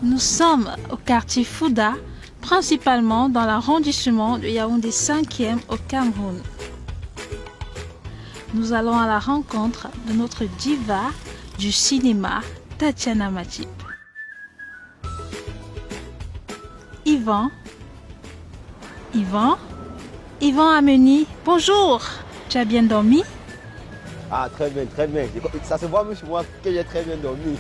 Nous sommes au quartier Fouda, principalement dans l'arrondissement de Yaoundé 5e au Cameroun. Nous allons à la rencontre de notre diva du cinéma, Tatiana Matip. Yvan Ameni, bonjour. Tu as bien dormi? Ah, très bien, très bien. Ça se voit même chez moi que j'ai très bien dormi.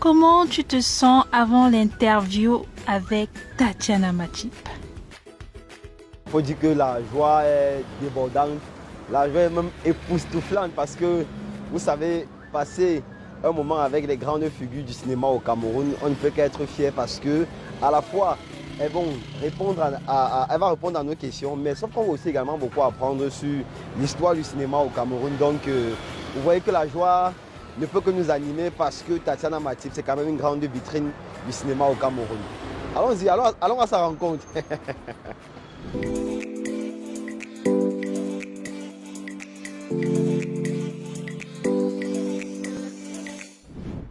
Comment tu te sens avant l'interview avec Tatiana Matip? Il faut dire que la joie est débordante, la joie est même époustouflante parce que, vous savez, passer un moment avec les grandes figures du cinéma au Cameroun, on ne peut qu'être fier parce que, à la fois, elles vont répondre à nos questions, mais sauf qu'on va aussi également beaucoup apprendre sur l'histoire du cinéma au Cameroun. Donc, vous voyez que la joie ne peut que nous animer parce que Tatiana Matip, c'est quand même une grande vitrine du cinéma au Cameroun. Allons-y, allons à sa rencontre.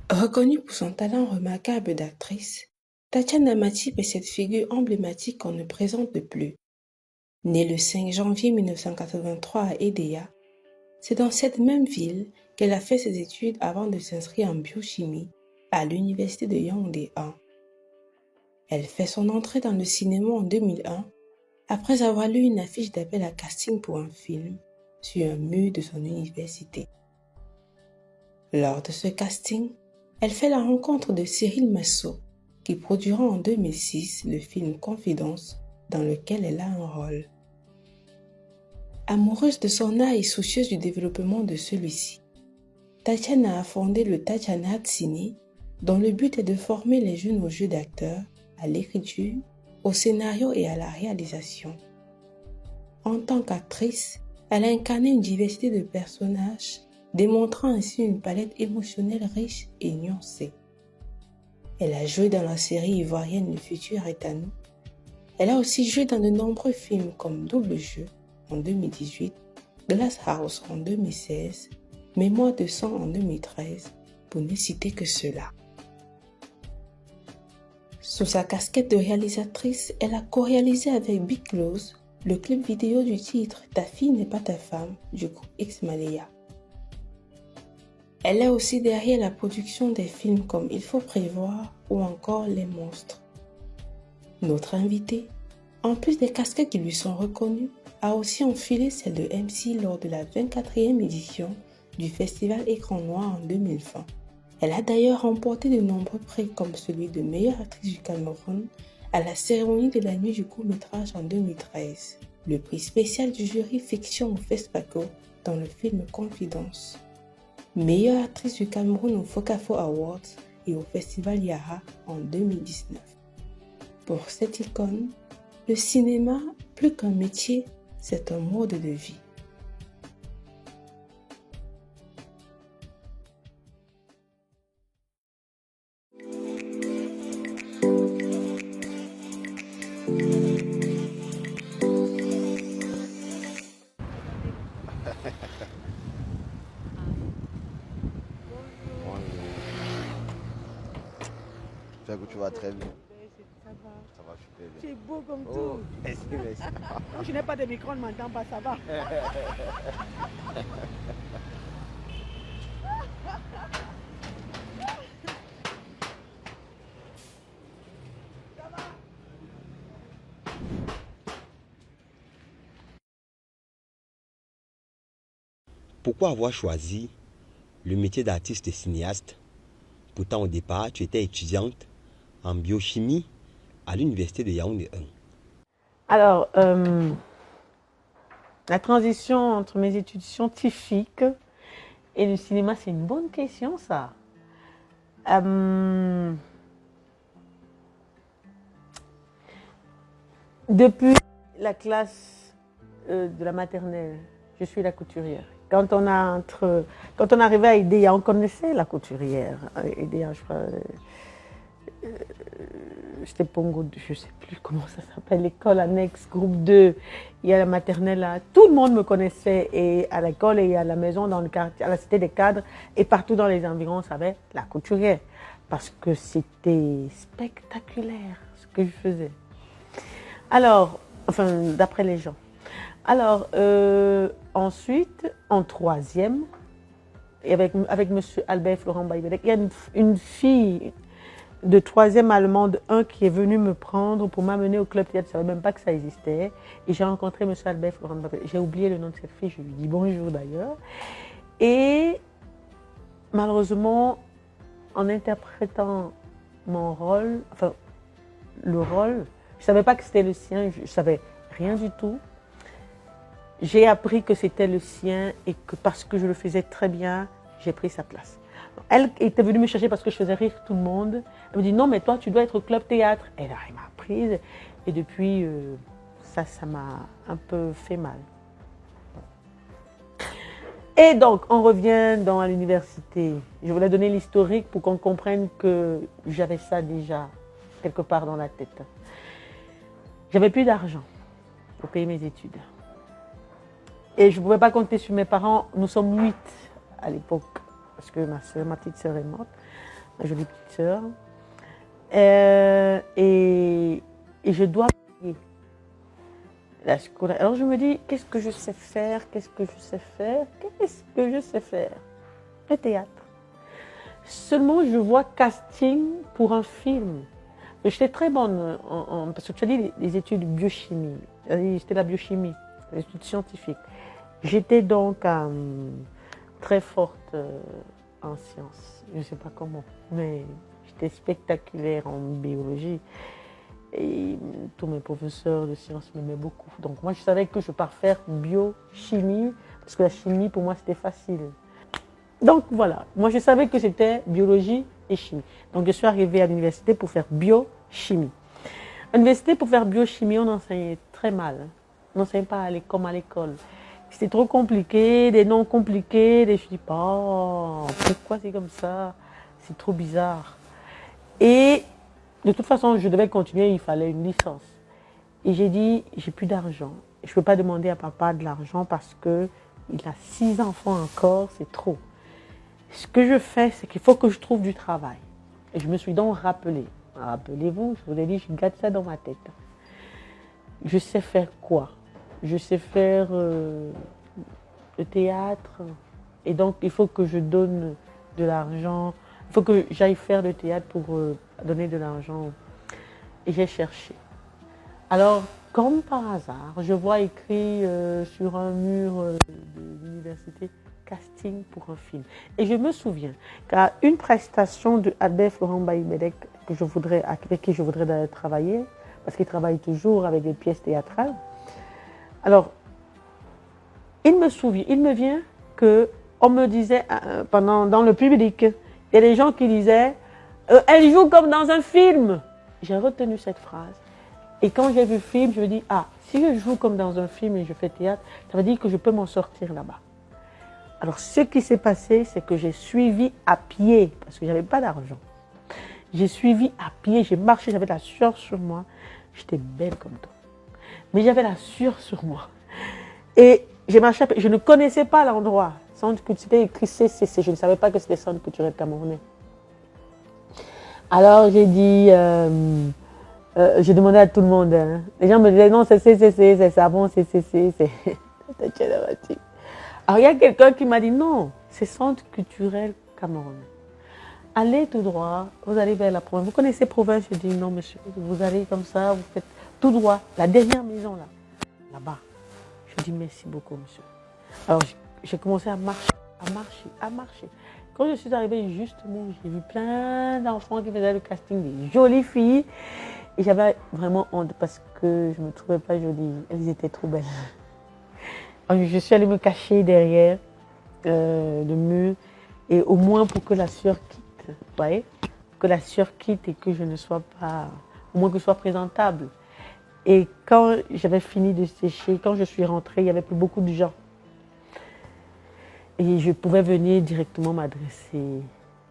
Reconnue pour son talent remarquable d'actrice, Tatiana Matip est cette figure emblématique qu'on ne présente plus. Née le 5 janvier 1983 à Edea, c'est dans cette même ville qu'elle a fait ses études avant de s'inscrire en biochimie à l'université de Yaoundé 1. Elle fait son entrée dans le cinéma en 2001 après avoir lu une affiche d'appel à casting pour un film sur un mur de son université. Lors de ce casting, elle fait la rencontre de Cyril Massot, qui produira en 2006 le film Confidence, dans lequel elle a un rôle. Amoureuse de son art et soucieuse du développement de celui-ci, Tatiana a fondé le Tatiana Art Ciné, dont le but est de former les jeunes au jeu d'acteur, à l'écriture, au scénario et à la réalisation. En tant qu'actrice, elle a incarné une diversité de personnages, démontrant ainsi une palette émotionnelle riche et nuancée. Elle a joué dans la série ivoirienne Le futur est à nous. Elle a aussi joué dans de nombreux films comme Double Jeu en 2018, Glass House en 2016, Mémoire de sang en 2013, pour ne citer que cela. Sous sa casquette de réalisatrice, elle a co-réalisé avec Big Close le clip vidéo du titre Ta fille n'est pas ta femme du groupe X Malaya. Elle est aussi derrière la production des films comme Il faut prévoir ou encore Les monstres. Notre invitée, en plus des casquettes qui lui sont reconnues, a aussi enfilé celle de MC lors de la 24e édition du Festival Écran Noir en 2020. Elle a d'ailleurs remporté de nombreux prix comme celui de meilleure actrice du Cameroun à la cérémonie de la nuit du court-métrage en 2013, le prix spécial du jury fiction au FESPACO dans le film Confidence, meilleure actrice du Cameroun au Focafo Awards et au Festival Yara en 2019. Pour cette icône, le cinéma, plus qu'un métier, c'est un mode de vie. J'espère que tu vas très bien. Ça va. Ça va super bien. Tu es beau comme Oh, tout. merci, merci. Moi, je n'ai pas de micro, on ne m'entend pas, ça va. Pourquoi avoir choisi le métier d'artiste et cinéaste? Pourtant, au départ, tu étais étudiante en biochimie à l'université de Yaoundé 1. Alors, la transition entre mes études scientifiques et le cinéma, c'est une bonne question, ça. Depuis la classe de la maternelle, je suis la couturière. Quand on arrivait à Edea, on connaissait la couturière. Edea, je crois, c'était Pongo, je ne sais plus comment ça s'appelle, l'école annexe, groupe 2. Il y a la maternelle là. Tout le monde me connaissait et à l'école et à la maison, dans le quartier, à la cité des cadres et partout dans les environs, on savait la couturière. parce que c'était spectaculaire ce que je faisais. Alors, enfin, d'après les gens. Alors, ensuite, en troisième, et avec M. Albert Florent Baïbedek, il y a une fille de troisième allemande 1 qui est venue me prendre pour m'amener au club théâtre. Je ne savais même pas que ça existait. Et j'ai rencontré M. Albert Florent Baïbedek. J'ai oublié le nom de cette fille, je lui dis bonjour d'ailleurs. Et malheureusement, en interprétant mon rôle, enfin, le rôle, je ne savais pas que c'était le sien, je ne savais rien du tout. J'ai appris que c'était le sien et que parce que je le faisais très bien, j'ai pris sa place. Elle était venue me chercher parce que je faisais rire tout le monde. Elle me dit non mais toi tu dois être au club théâtre. Et là elle m'a prise et depuis ça m'a un peu fait mal. Et donc on revient dans l'université. Je voulais donner l'historique pour qu'on comprenne que j'avais ça déjà quelque part dans la tête. J'avais plus d'argent pour payer mes études. Et je ne pouvais pas compter sur mes parents. Nous sommes 8 à l'époque, parce que ma petite sœur est morte, ma jolie petite sœur. Et je dois payer la scolaire. Alors je me dis, qu'est-ce que je sais faire? Qu'est-ce que je sais faire? Qu'est-ce que je sais faire? Le théâtre. Seulement, je vois casting pour un film. J'étais très bonne, parce que tu as dit les études biochimie. J'étais la biochimie, les études scientifiques. J'étais donc très forte en sciences, je ne sais pas comment, mais j'étais spectaculaire en biologie. Et tous mes professeurs de sciences m'aimaient beaucoup. Donc moi je savais que je pars faire biochimie, parce que la chimie pour moi c'était facile. Donc voilà, moi je savais que c'était biologie et chimie. Donc je suis arrivée à l'université pour faire biochimie. À l'université pour faire biochimie, on enseignait très mal. On n'enseignait pas comme à l'école. C'était trop compliqué, des noms compliqués, je ne dis pas, oh, pourquoi c'est comme ça? C'est trop bizarre. Et de toute façon, je devais continuer, il fallait une licence. Et j'ai dit, j'ai plus d'argent. Je ne peux pas demander à papa de l'argent parce qu'il a 6 enfants encore, c'est trop. Ce que je fais, c'est qu'il faut que je trouve du travail. Et je me suis donc rappelé. Rappelez-vous, je vous ai dit, je garde ça dans ma tête. Je sais faire quoi? Je sais faire le théâtre. Et donc, il faut que je donne de l'argent. Il faut que j'aille faire le théâtre pour donner de l'argent. Et j'ai cherché. Alors, comme par hasard, je vois écrit sur un mur de l'université casting pour un film. Et je me souviens qu'à une prestation de Albert Florent Baïbedek avec qui je voudrais d'aller travailler, parce qu'il travaille toujours avec des pièces théâtrales. Alors, il me vient qu'on me disait dans le public, il y a des gens qui disaient elle joue comme dans un film. J'ai retenu cette phrase. Et quand j'ai vu le film, je me dis si je joue comme dans un film et je fais théâtre, ça veut dire que je peux m'en sortir là-bas. Alors, ce qui s'est passé, c'est que j'ai suivi à pied, parce que je n'avais pas d'argent. J'ai suivi à pied, j'ai marché, j'avais la sueur sur moi. J'étais belle comme toi. Mais j'avais la sueur sur moi. Et j'ai marché, je ne connaissais pas l'endroit. C'était écrit CCC, je ne savais pas que c'était Centre culturel camerounais. Alors j'ai dit, j'ai demandé à tout le monde. Hein. Les gens me disaient non, c'est CCC, c'est savon, c'est CCC, c'est... Alors il y a quelqu'un qui m'a dit non, c'est Centre culturel camerounais. Allez tout droit, vous allez vers la province. Vous connaissez province? Je dis non monsieur, vous allez comme ça, vous faites tout droit, la dernière maison là, là-bas. Je dis merci beaucoup monsieur. Alors j'ai commencé à marcher. Quand je suis arrivée justement, j'ai vu plein d'enfants qui faisaient le casting, des jolies filles. Et j'avais vraiment honte parce que je ne me trouvais pas jolie, elles étaient trop belles. Alors, je suis allée me cacher derrière le mur, et au moins pour que la sueur quitte. Vous voyez, que la sueur quitte et que je ne sois pas, au moins que je sois présentable. Et quand j'avais fini de sécher, quand je suis rentrée, il n'y avait plus beaucoup de gens. Et je pouvais venir directement m'adresser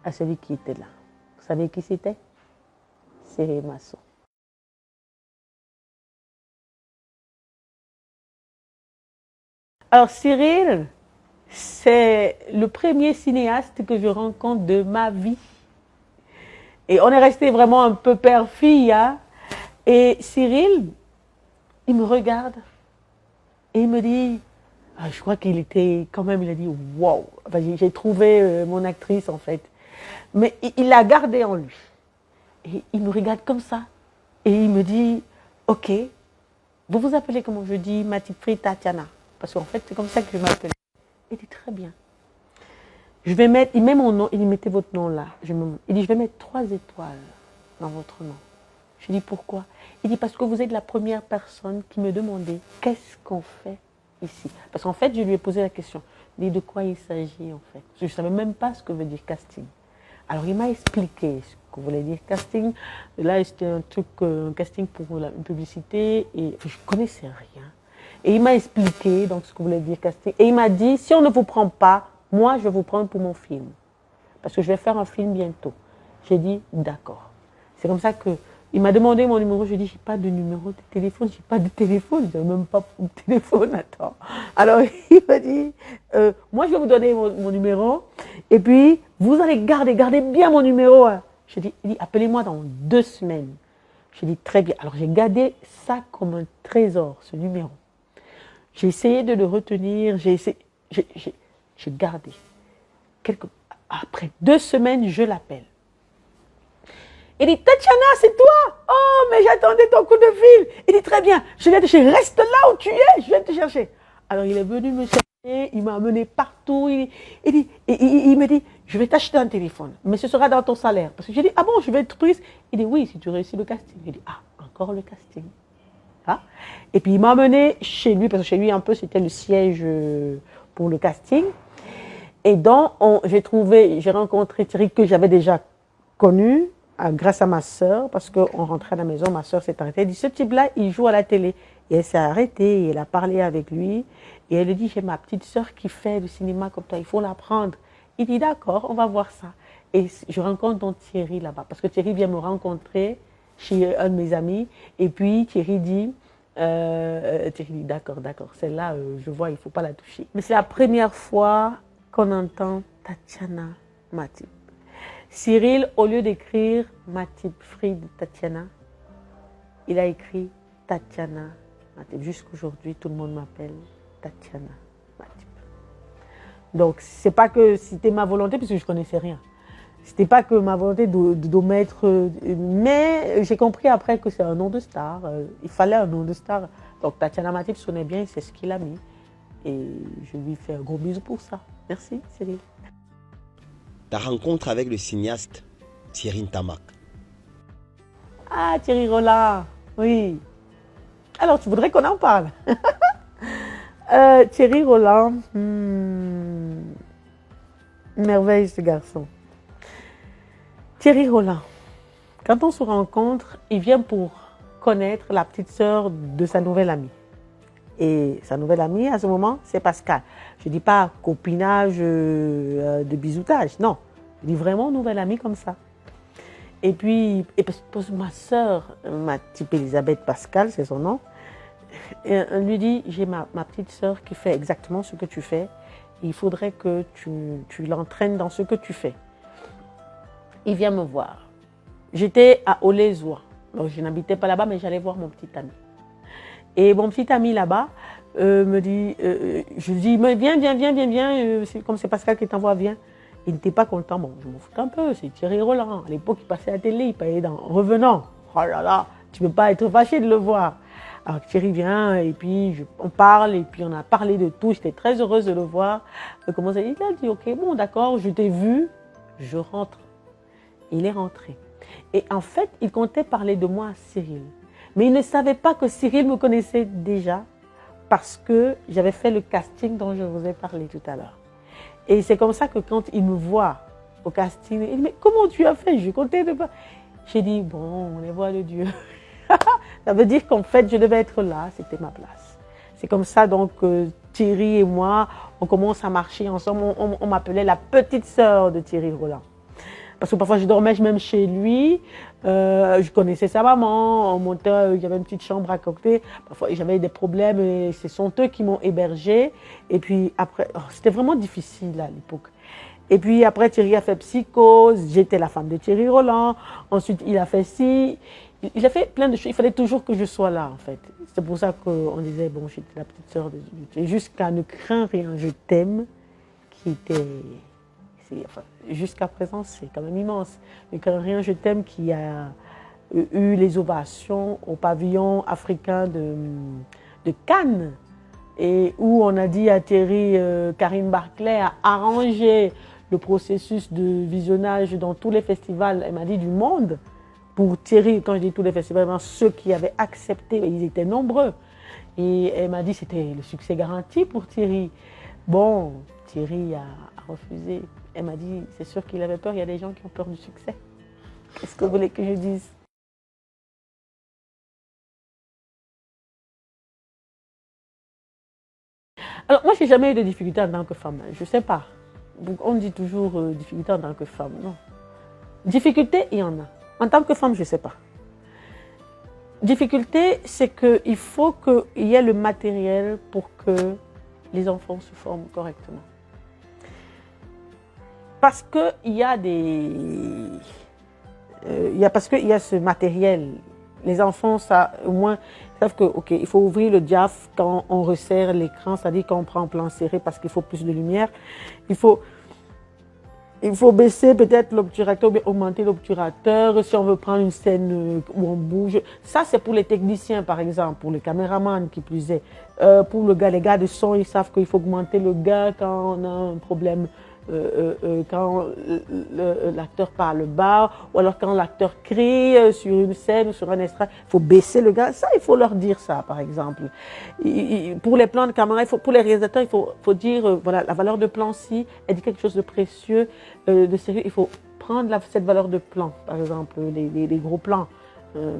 à celui qui était là. Vous savez qui c'était? Cyril Masson. Alors Cyril, c'est le premier cinéaste que je rencontre de ma vie. Et on est resté vraiment un peu père-fille. Hein. Et Cyril, il me regarde et il me dit, ah, je crois qu'il était quand même, il a dit, wow, enfin, j'ai trouvé mon actrice en fait. Mais il l'a gardé en lui. Et il me regarde comme ça. Et il me dit, ok, vous vous appelez comment? Je dis Matipri Tatiana. Parce qu'en fait, c'est comme ça que je m'appelle. Il dit, très bien. Je vais mettre, il met mon nom, il dit, mettez votre nom là. Il dit, je vais mettre 3 étoiles dans votre nom. Je dis, pourquoi? Il dit, parce que vous êtes la première personne qui me demandait qu'est-ce qu'on fait ici. Parce qu'en fait, je lui ai posé la question. Il dit, de quoi il s'agit en fait? Je ne savais même pas ce que veut dire casting. Alors, il m'a expliqué ce que voulait dire casting. Là, c'était un truc, un casting pour une publicité. Et enfin, je ne connaissais rien. Et il m'a expliqué donc, ce que voulait dire casting. Et il m'a dit, si on ne vous prend pas, moi, je vais vous prendre pour mon film. Parce que je vais faire un film bientôt. J'ai dit, d'accord. C'est comme ça que il m'a demandé mon numéro. Je lui ai dit, j'ai pas de numéro de téléphone. J'ai pas de téléphone. Je n'ai même pas de téléphone. Attends. Alors, il m'a dit, moi, je vais vous donner mon numéro. Et puis, vous allez gardez bien mon numéro. Hein. Il dit, appelez-moi dans 2 semaines. J'ai dit, très bien. Alors, j'ai gardé ça comme un trésor, ce numéro. J'ai essayé de le retenir. J'ai gardé. Après 2 semaines, je l'appelle. Il dit, Tatiana, c'est toi? Oh, mais j'attendais ton coup de fil. Il dit, très bien, je viens te chercher. Reste là où tu es, je viens te chercher. Alors, il est venu me chercher, il m'a amené partout. Il me dit, je vais t'acheter un téléphone, mais ce sera dans ton salaire. Parce que j'ai dit, ah bon, je vais être prise. Il dit, oui, si tu réussis le casting. Il dit, ah, encore le casting. Ah. Et puis, il m'a amené chez lui, parce que chez lui, un peu, c'était le siège pour le casting. Et donc, j'ai rencontré Thierry que j'avais déjà connu grâce à ma sœur, parce qu'on rentrait à la maison, ma sœur s'est arrêtée. Elle dit, ce type-là, il joue à la télé. Et elle s'est arrêtée, et elle a parlé avec lui. Et elle lui dit, j'ai ma petite sœur qui fait du cinéma comme toi, il faut la prendre. Il dit, d'accord, on va voir ça. Et je rencontre donc Thierry là-bas, parce que Thierry vient me rencontrer chez un de mes amis. Et puis Thierry dit, d'accord, celle-là, je vois, il ne faut pas la toucher. Mais c'est la première fois qu'on entend Tatiana Matip. Cyril, au lieu d'écrire Matip Fried Tatiana, il a écrit Tatiana Matip. Jusqu'aujourd'hui, tout le monde m'appelle Tatiana Matip. Donc, c'est pas que c'était ma volonté, puisque je ne connaissais rien. C'était pas que ma volonté de mettre... mais j'ai compris après que c'est un nom de star. Il fallait un nom de star. Donc, Tatiana Matip sonnait bien, c'est ce qu'il a mis. Et je lui fais un gros bisou pour ça. Merci, Cyril. Ta rencontre avec le cinéaste Thierry Ntamak. Ah, Thierry Roland, oui. Alors, tu voudrais qu'on en parle? Thierry Roland, merveille ce garçon. Thierry Roland, quand on se rencontre, il vient pour connaître la petite sœur de sa nouvelle amie. Et sa nouvelle amie, à ce moment, c'est Pascal. Je ne dis pas copinage de bisoutage, non. Je dis vraiment nouvelle amie comme ça. Et puis, pour ma sœur, ma type Elisabeth Pascal, c'est son nom, elle lui dit, j'ai ma petite sœur qui fait exactement ce que tu fais. Il faudrait que tu l'entraînes dans ce que tu fais. Il vient me voir. J'étais à Olezoa. Donc, je n'habitais pas là-bas, mais j'allais voir mon petit ami. Et mon petit ami là-bas me dit, je lui dis, mais viens, comme c'est Pascal qui t'envoie, viens. Il n'était pas content, bon, je m'en fous un peu, c'est Thierry Roland. À l'époque, il passait à la télé, il parlait dans Revenant. Oh là là, tu ne peux pas être fâché de le voir. Alors Thierry vient, et puis on parle, et puis on a parlé de tout, j'étais très heureuse de le voir. Il a dit, ok, bon, d'accord, je t'ai vu, je rentre. Il est rentré. Et en fait, il comptait parler de moi à Cyril. Mais il ne savait pas que Cyril me connaissait déjà parce que j'avais fait le casting dont je vous ai parlé tout à l'heure. Et c'est comme ça que quand il me voit au casting, il dit, mais comment tu as fait? Je comptais de pas. J'ai dit, bon, les voix de Dieu. Ça veut dire qu'en fait, je devais être là, c'était ma place. C'est comme ça donc Thierry et moi, on commence à marcher ensemble. On m'appelait la petite sœur de Thierry Roland. Parce que parfois, je dormais même chez lui. Je connaissais sa maman. On montait, il y avait une petite chambre à côté. Parfois, j'avais des problèmes et ce sont eux qui m'ont hébergée. Et puis après, c'était vraiment difficile à l'époque. Et puis après, Thierry a fait Psychose, j'étais la femme de Thierry Roland. Ensuite, il a fait ci. Il a fait plein de choses. Il fallait toujours que je sois là, en fait. C'est pour ça qu'on disait, bon, j'étais la petite sœur de Thierry. Jusqu'à Ne crains rien, je t'aime, qui était... Enfin, jusqu'à présent, c'est quand même immense. Ne crains rien, je t'aime, qui a eu les ovations au pavillon africain de Cannes. Et où on a dit à Thierry, Karine Barclay a arrangé le processus de visionnage dans tous les festivals, elle m'a dit du monde. Pour Thierry, quand je dis tous les festivals, ceux qui avaient accepté, ils étaient nombreux. Et elle m'a dit que c'était le succès garanti pour Thierry. Bon, Thierry a refusé. Elle m'a dit, c'est sûr qu'il avait peur, il y a des gens qui ont peur du succès. Qu'est-ce que vous voulez que je dise? Alors, moi, je n'ai jamais eu de difficulté en tant que femme. Je ne sais pas. On dit toujours difficulté en tant que femme. Non. Difficulté, il y en a. En tant que femme, je ne sais pas. Difficulté, c'est qu'il faut qu'il y ait le matériel pour que les enfants se forment correctement. Parce qu'il y a parce qu'il y a ce matériel. Les enfants, ça, au moins, savent que, ok, il faut ouvrir le diaph quand on resserre l'écran, c'est-à-dire quand on prend en plan serré parce qu'il faut plus de lumière. Il faut baisser peut-être l'obturateur, ou augmenter l'obturateur si on veut prendre une scène où on bouge. Ça, c'est pour les techniciens, par exemple, pour les caméramans qui plus est. Pour les gars de son, ils savent qu'il faut augmenter le gars quand on a un problème. Quand l'acteur parle bas, ou alors quand l'acteur crie sur une scène ou sur un extrait, il faut baisser le gars. Ça, il faut leur dire ça, par exemple. Pour les plans de caméra, pour les réalisateurs, il faut dire, voilà, la valeur de plan-ci, elle dit quelque chose de précieux, de sérieux. Il faut prendre cette valeur de plan, par exemple, les gros plans.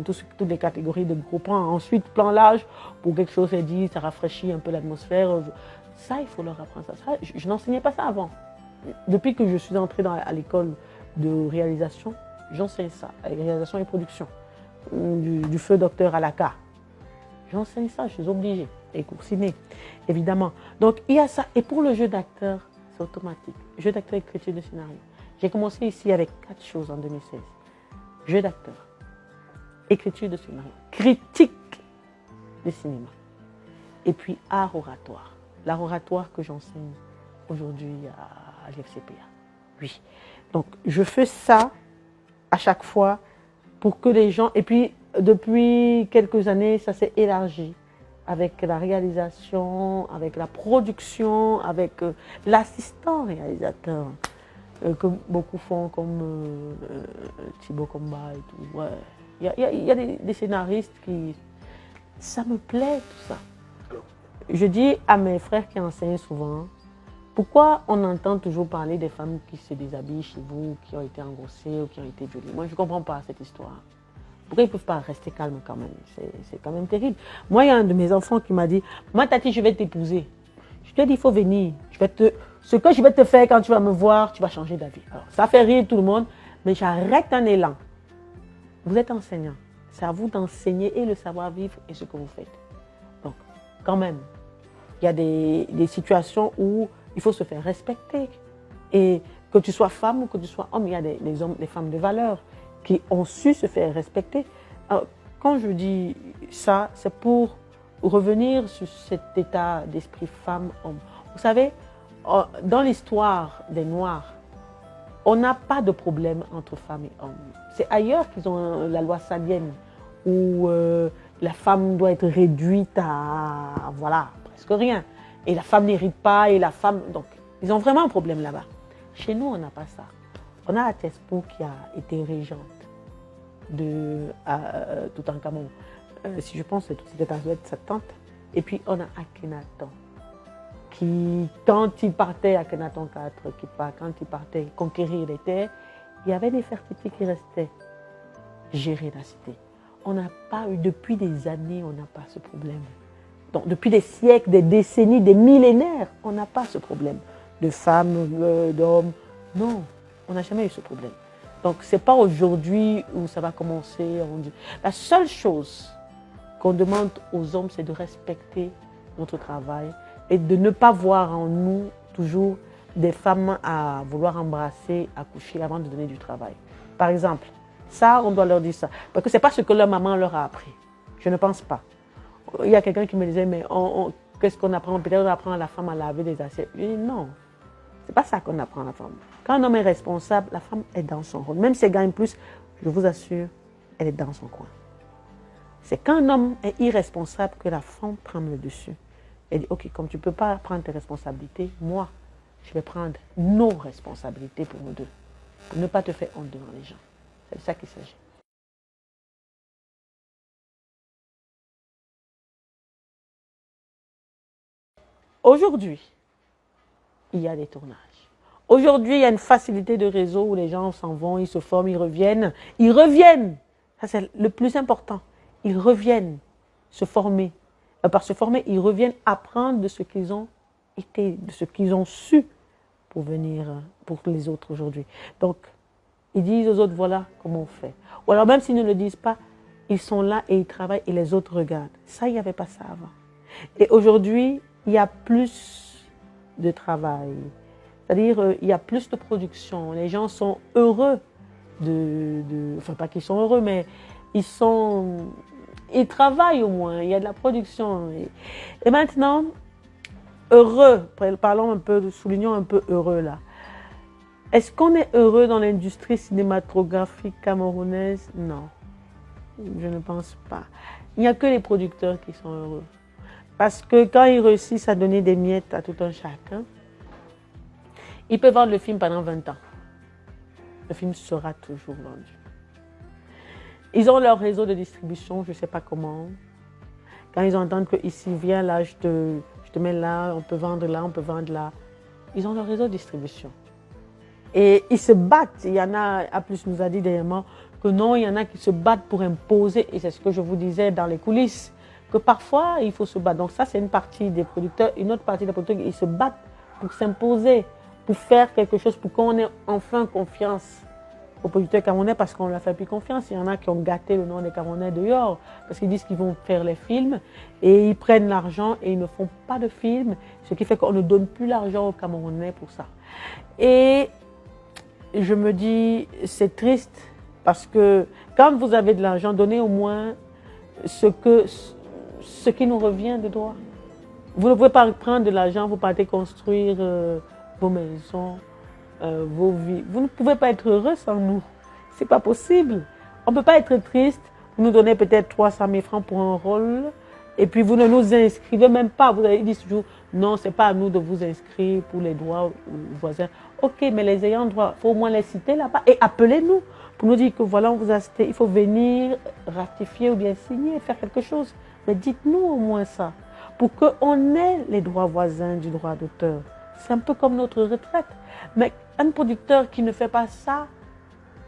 Toutes les catégories de gros plans. Ensuite, plan large, pour quelque chose, elle dit, ça rafraîchit un peu l'atmosphère. Ça, il faut leur apprendre ça. Je n'enseignais pas ça avant. Depuis que je suis entrée à l'école de réalisation, j'enseigne ça, réalisation et production, du feu docteur Alaka. J'enseigne ça, je suis obligée, et cours ciné, évidemment. Donc il y a ça, et pour le jeu d'acteur, c'est automatique. Jeu d'acteur, écriture de scénario. J'ai commencé ici avec 4 choses en 2016. Jeu d'acteur, écriture de scénario, critique de cinéma, et puis art oratoire. L'art oratoire que j'enseigne aujourd'hui à l'IFCPA. Oui. Donc, je fais ça à chaque fois pour que les gens... Et puis, depuis quelques années, ça s'est élargi avec la réalisation, avec la production, avec l'assistant réalisateur que beaucoup font, comme Thibaut Comba et tout. Ouais. Il y a des scénaristes qui... Ça me plaît, tout ça. Je dis à mes frères qui enseignent souvent, pourquoi on entend toujours parler des femmes qui se déshabillent chez vous, qui ont été engrossées ou qui ont été violées? Moi, je ne comprends pas cette histoire. Pourquoi ils ne peuvent pas rester calmes quand même? C'est quand même terrible. Moi, il y a un de mes enfants qui m'a dit, « Ma tati, je vais t'épouser. » Je lui ai dit, il faut venir. Ce que je vais te faire quand tu vas me voir, tu vas changer d'avis. Alors, ça fait rire tout le monde, mais j'arrête un élan. Vous êtes enseignant. C'est à vous d'enseigner et le savoir-vivre et ce que vous faites. Donc, quand même, il y a des situations où il faut se faire respecter. Et que tu sois femme ou que tu sois homme, il y a des hommes, des femmes de valeur qui ont su se faire respecter. Alors, quand je dis ça, c'est pour revenir sur cet état d'esprit femme-homme. Vous savez, dans l'histoire des Noirs, on n'a pas de problème entre femmes et hommes. C'est ailleurs qu'ils ont la loi salienne, où la femme doit être réduite à, voilà, presque rien. Et la femme n'hérite pas, et la femme... Donc, ils ont vraiment un problème là-bas. Chez nous, on n'a pas ça. On a Hatshepsut qui a été régente de Toutankhamon. Si je pense, c'était sa tante. Et puis, on a Akhenaton, qui, quand il partait, Akhenaton IV, quand il partait conquérir les terres, il y avait des fertités qui restaient gérer la cité. On n'a pas eu, depuis des années, on n'a pas ce problème. Donc, depuis des siècles, des décennies, des millénaires, on n'a pas ce problème de femmes, d'hommes. Non, on n'a jamais eu ce problème. Donc, ce n'est pas aujourd'hui où ça va commencer. La seule chose qu'on demande aux hommes, c'est de respecter notre travail et de ne pas voir en nous toujours des femmes à vouloir embrasser, accoucher avant de donner du travail. Par exemple, ça, on doit leur dire ça. Parce que ce n'est pas ce que leur maman leur a appris. Je ne pense pas. Il y a quelqu'un qui me disait, mais qu'est-ce qu'on apprend? Peut-être on apprend à la femme à laver des assiettes. Je dis non, ce n'est pas ça qu'on apprend à la femme. Quand un homme est responsable, la femme est dans son rôle. Même si elle gagne plus, je vous assure, elle est dans son coin. C'est quand un homme est irresponsable que la femme prend le dessus. Elle dit, ok, comme tu ne peux pas prendre tes responsabilités, moi, je vais prendre nos responsabilités pour nous deux. Pour ne pas te faire honte devant les gens. C'est de ça qu'il s'agit. Aujourd'hui, il y a des tournages. Aujourd'hui, il y a une facilité de réseau où les gens s'en vont, ils se forment, ils reviennent. Ils reviennent. Ça, c'est le plus important. Ils reviennent se former. Par se former, ils reviennent apprendre de ce qu'ils ont été, de ce qu'ils ont su pour venir, pour les autres aujourd'hui. Donc, ils disent aux autres, voilà comment on fait. Ou alors, même s'ils ne le disent pas, ils sont là et ils travaillent et les autres regardent. Ça, il n'y avait pas ça avant. Et aujourd'hui, il y a plus de travail. C'est-à-dire, il y a plus de production. Les gens sont heureux enfin, pas qu'ils sont heureux, mais ils travaillent au moins. Il y a de la production. Et maintenant, heureux, parlons un peu, soulignons un peu heureux là. Est-ce qu'on est heureux dans l'industrie cinématographique camerounaise? Non, je ne pense pas. Il n'y a que les producteurs qui sont heureux. Parce que quand ils réussissent à donner des miettes à tout un chacun, ils peuvent vendre le film pendant 20 ans. Le film sera toujours vendu. Ils ont leur réseau de distribution, je ne sais pas comment. Quand ils entendent que ici, viens là, je te mets là, on peut vendre là, on peut vendre là. Ils ont leur réseau de distribution. Et ils se battent. Il y en a, A plus nous a dit dernièrement, que non, il y en a qui se battent pour imposer. Et c'est ce que je vous disais dans les coulisses, que parfois, il faut se battre. Donc ça, c'est une partie des producteurs. Une autre partie des producteurs, ils se battent pour s'imposer, pour faire quelque chose, pour qu'on ait enfin confiance aux producteurs camerounais, parce qu'on ne leur fait plus confiance. Il y en a qui ont gâté le nom des Camerounais dehors, parce qu'ils disent qu'ils vont faire les films, et ils prennent l'argent et ils ne font pas de films, ce qui fait qu'on ne donne plus l'argent aux Camerounais pour ça. Et je me dis, c'est triste, parce que quand vous avez de l'argent, donnez au moins ce qui nous revient de droit. Vous ne pouvez pas prendre de l'argent, vous partez construire vos maisons, vos vies. Vous ne pouvez pas être heureux sans nous. Ce n'est pas possible. On ne peut pas être triste. Vous nous donnez peut-être 300 000 francs pour un rôle et puis vous ne nous inscrivez même pas. Vous avez dit toujours, non, ce n'est pas à nous de vous inscrire pour les droits voisins. Ok, mais les ayants droit, il faut au moins les citer là-bas et appelez-nous pour nous dire que voilà, on vous a cité. Il faut venir ratifier ou bien signer, faire quelque chose. Mais dites-nous au moins ça, pour qu'on ait les droits voisins du droit d'auteur. C'est un peu comme notre retraite. Mais un producteur qui ne fait pas ça,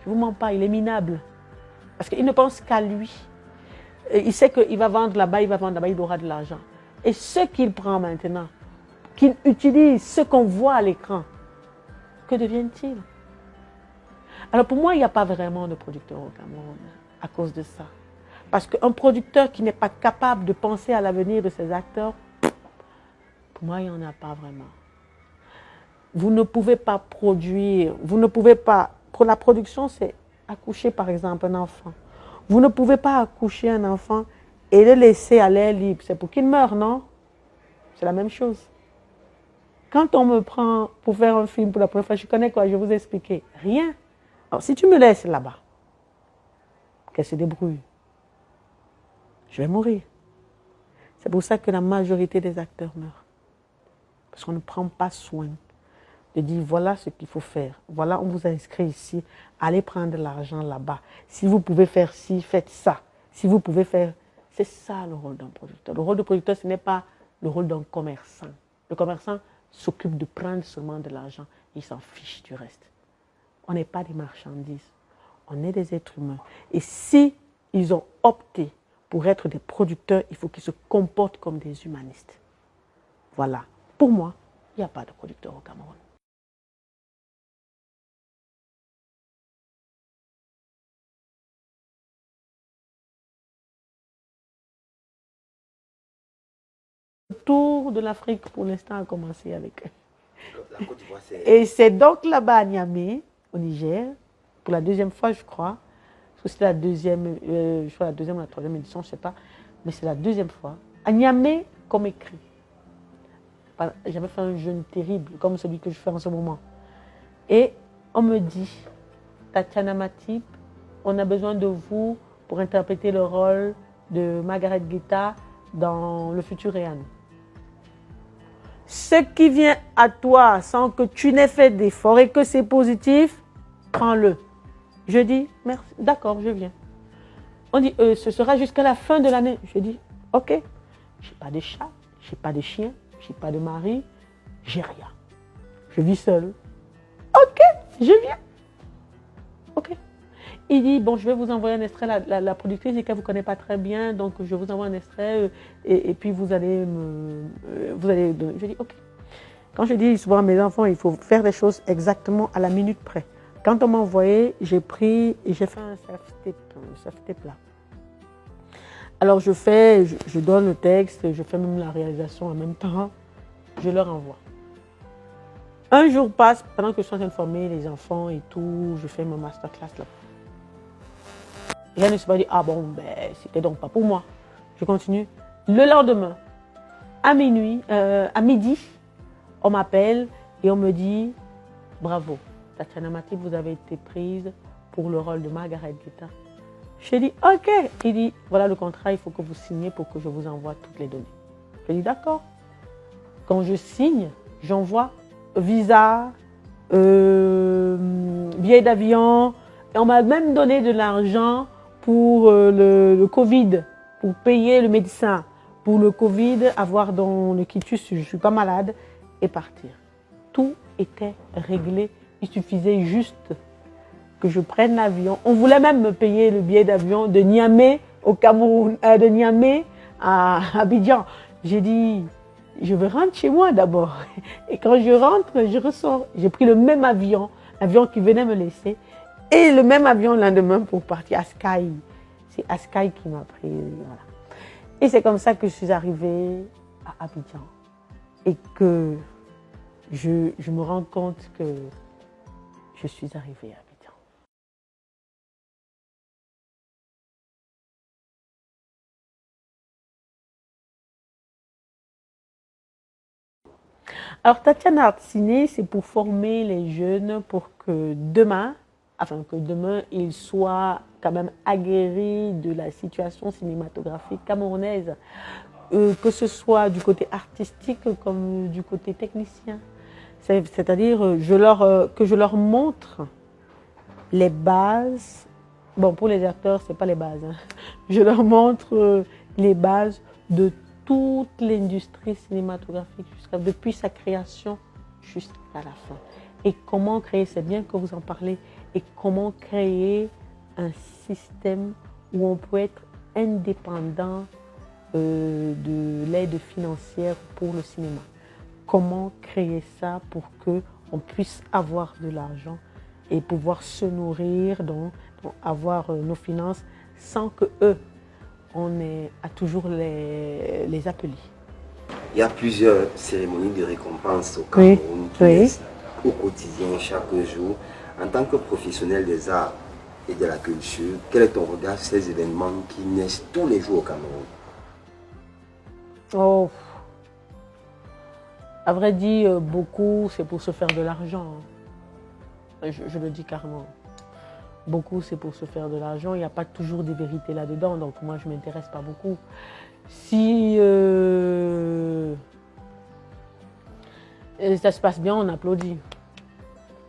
je ne vous mens pas, il est minable. Parce qu'il ne pense qu'à lui. Et il sait qu'il va vendre là-bas, il aura de l'argent. Et ce qu'il prend maintenant, qu'il utilise ce qu'on voit à l'écran, que deviennent-ils? Alors pour moi, il n'y a pas vraiment de producteur au Cameroun à cause de ça. Parce qu'un producteur qui n'est pas capable de penser à l'avenir de ses acteurs, pour moi, il n'y en a pas vraiment. Vous ne pouvez pas produire, vous ne pouvez pas, pour la production, c'est accoucher par exemple un enfant. Vous ne pouvez pas accoucher un enfant et le laisser à l'air libre. C'est pour qu'il meure, non? C'est la même chose. Quand on me prend pour faire un film pour la première fois, je connais quoi? Je vais vous expliquer. Rien. Alors si tu me laisses là-bas, qu'elle se débrouille, je vais mourir. C'est pour ça que la majorité des acteurs meurent. Parce qu'on ne prend pas soin de dire voilà ce qu'il faut faire. Voilà, on vous a inscrit ici. Allez prendre de l'argent là-bas. Si vous pouvez faire ci, faites ça. Si vous pouvez faire... C'est ça le rôle d'un producteur. Le rôle de producteur, ce n'est pas le rôle d'un commerçant. Le commerçant s'occupe de prendre seulement de l'argent. Il s'en fiche du reste. On n'est pas des marchandises. On est des êtres humains. Et si ils ont opté pour être des producteurs, il faut qu'ils se comportent comme des humanistes. Voilà. Pour moi, il n'y a pas de producteur au Cameroun. Le tour de l'Afrique, pour l'instant, a commencé avec La Côte d'Ivoire, c'est... Et c'est donc là-bas à Niamey, au Niger, pour la deuxième fois, je crois. Parce que c'était la deuxième, je crois la deuxième ou la troisième édition, je ne sais pas. Mais c'est la deuxième fois. À Niamey, comme écrit. J'avais fait un jeûne terrible, comme celui que je fais en ce moment. Et on me dit, Tatiana Matip, on a besoin de vous pour interpréter le rôle de Margaret Guetta dans Le Futur Réan. Ce qui vient à toi sans que tu n'aies fait d'effort et que c'est positif, prends-le. Je dis, merci, d'accord, je viens. On dit, ce sera jusqu'à la fin de l'année. Je dis, ok, je n'ai pas de chat, je n'ai pas de chien, je n'ai pas de mari, j'ai rien. Je vis seule. Ok, je viens. Ok. Il dit, bon, je vais vous envoyer un extrait. La productrice dit qu'elle ne vous connaît pas très bien, donc je vous envoie un extrait et puis vous allez donner. Je dis, ok. Quand je dis souvent à mes enfants, il faut faire les choses exactement à la minute près. Quand on m'a envoyé, j'ai pris et j'ai fait un self-tape là. Alors je donne le texte, je fais même la réalisation en même temps, je leur envoie. Un jour passe, pendant que je suis en train de former les enfants et tout, je fais ma masterclass là. Et elle ne s'est pas dit, ah bon, ben, c'était donc pas pour moi. Je continue. Le lendemain, à midi, on m'appelle et on me dit, bravo, Tatiana Matip, vous avez été prise pour le rôle de Margaret Guetta. Je dis, ok. Il dit, voilà le contrat, il faut que vous signiez pour que je vous envoie toutes les données. Je dis, d'accord. Quand je signe, j'envoie visa, billet d'avion. Et on m'a même donné de l'argent pour le Covid, pour payer le médecin. Pour le Covid, avoir dans le quitus, je ne suis pas malade, et partir. Tout était réglé. Il suffisait juste que je prenne l'avion. On voulait même me payer le billet d'avion de Niamey au Cameroun, de Niamey à Abidjan. J'ai dit, je veux rentrer chez moi d'abord. Et quand je rentre, je ressors. J'ai pris le même avion, l'avion qui venait me laisser, et le même avion le lendemain pour partir à Sky. C'est à Sky qui m'a pris. Voilà. Et c'est comme ça que je suis arrivée à Abidjan. Et que je me rends compte que je suis arrivée à Abidjan. Alors, Tatiana Art Ciné, c'est pour former les jeunes pour que demain, ils soient quand même aguerris de la situation cinématographique camerounaise, que ce soit du côté artistique comme du côté technicien. C'est-à-dire que je leur montre les bases. Bon, pour les acteurs, ce n'est pas les bases. Hein. Je leur montre les bases de toute l'industrie cinématographique, depuis sa création jusqu'à la fin. Et comment créer, c'est bien que vous en parlez, et comment créer un système où on peut être indépendant de l'aide financière pour le cinéma. Comment créer ça pour qu'on puisse avoir de l'argent et pouvoir se nourrir, donc avoir nos finances sans que eux, on ait à toujours les appeler. Il y a plusieurs cérémonies de récompense au Cameroun qui naissent au quotidien, chaque jour. En tant que professionnel des arts et de la culture, quel est ton regard sur ces événements qui naissent tous les jours au Cameroun? Oh, à vrai dire, beaucoup, c'est pour se faire de l'argent. Je le dis carrément. Beaucoup, c'est pour se faire de l'argent. Il n'y a pas toujours des vérités là-dedans, donc moi, je ne m'intéresse pas beaucoup. Si ça se passe bien, on applaudit.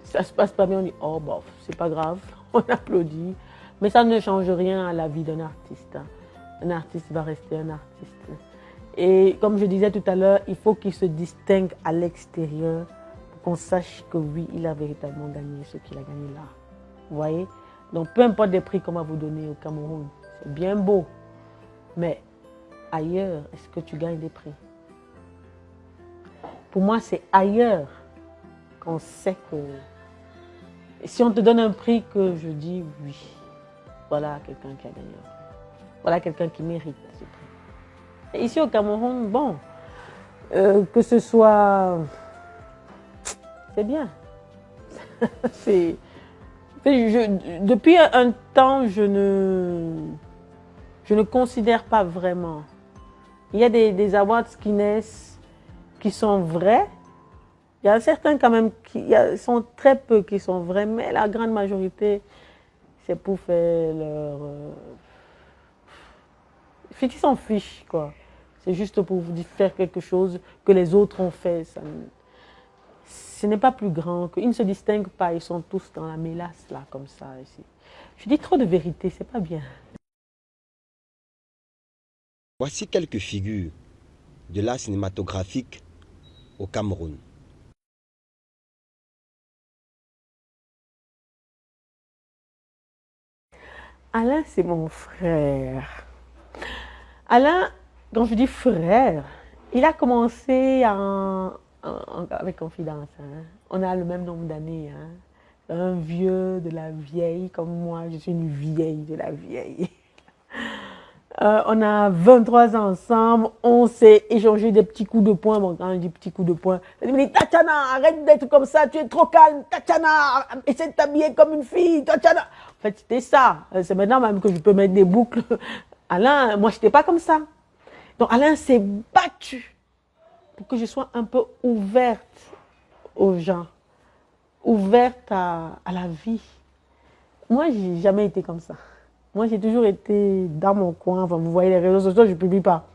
Si ça se passe pas bien, on dit « Oh, bof, c'est pas grave, on applaudit ». Mais ça ne change rien à la vie d'un artiste. Un artiste va rester un artiste. Et comme je disais tout à l'heure, il faut qu'il se distingue à l'extérieur pour qu'on sache que oui, il a véritablement gagné ce qu'il a gagné là. Vous voyez? Donc peu importe les prix qu'on va vous donner au Cameroun, c'est bien beau. Mais ailleurs, est-ce que tu gagnes des prix? Pour moi, c'est ailleurs qu'on sait que... Et si on te donne un prix que je dis oui, voilà quelqu'un qui a gagné un prix. Voilà quelqu'un qui mérite ce prix. Et ici au Cameroun, bon, que ce soit c'est bien. Depuis un temps, je ne considère pas vraiment. Il y a des awards qui naissent, qui sont vrais. Il y a certains quand même, sont très peu qui sont vrais, mais la grande majorité, c'est pour faire leur... Ils s'en fichent, quoi. C'est juste pour faire quelque chose que les autres ont fait. Ce n'est pas plus grand, ils ne se distinguent pas, ils sont tous dans la mélasse, là, comme ça, ici. Je dis trop de vérité, c'est pas bien. Voici quelques figures de l'art cinématographique au Cameroun. Alain, c'est mon frère. Alain, quand je dis frère, il a commencé avec confidence. Hein. On a le même nombre d'années. Hein. Un vieux de la vieille, comme moi, je suis une vieille de la vieille. On a 23 ans ensemble, on s'est échangé des petits coups de poing. Bon, quand je dis petits coups de poing, il me dit Tatiana, arrête d'être comme ça, tu es trop calme. Tatiana, essaie de t'habiller comme une fille. Tatiana. En fait, c'était ça. C'est maintenant même que je peux mettre des boucles. Alain, moi, je n'étais pas comme ça. Donc, Alain s'est battu pour que je sois un peu ouverte aux gens, ouverte à la vie. Moi, je n'ai jamais été comme ça. Moi, j'ai toujours été dans mon coin. Enfin, vous voyez les réseaux sociaux, je ne publie pas.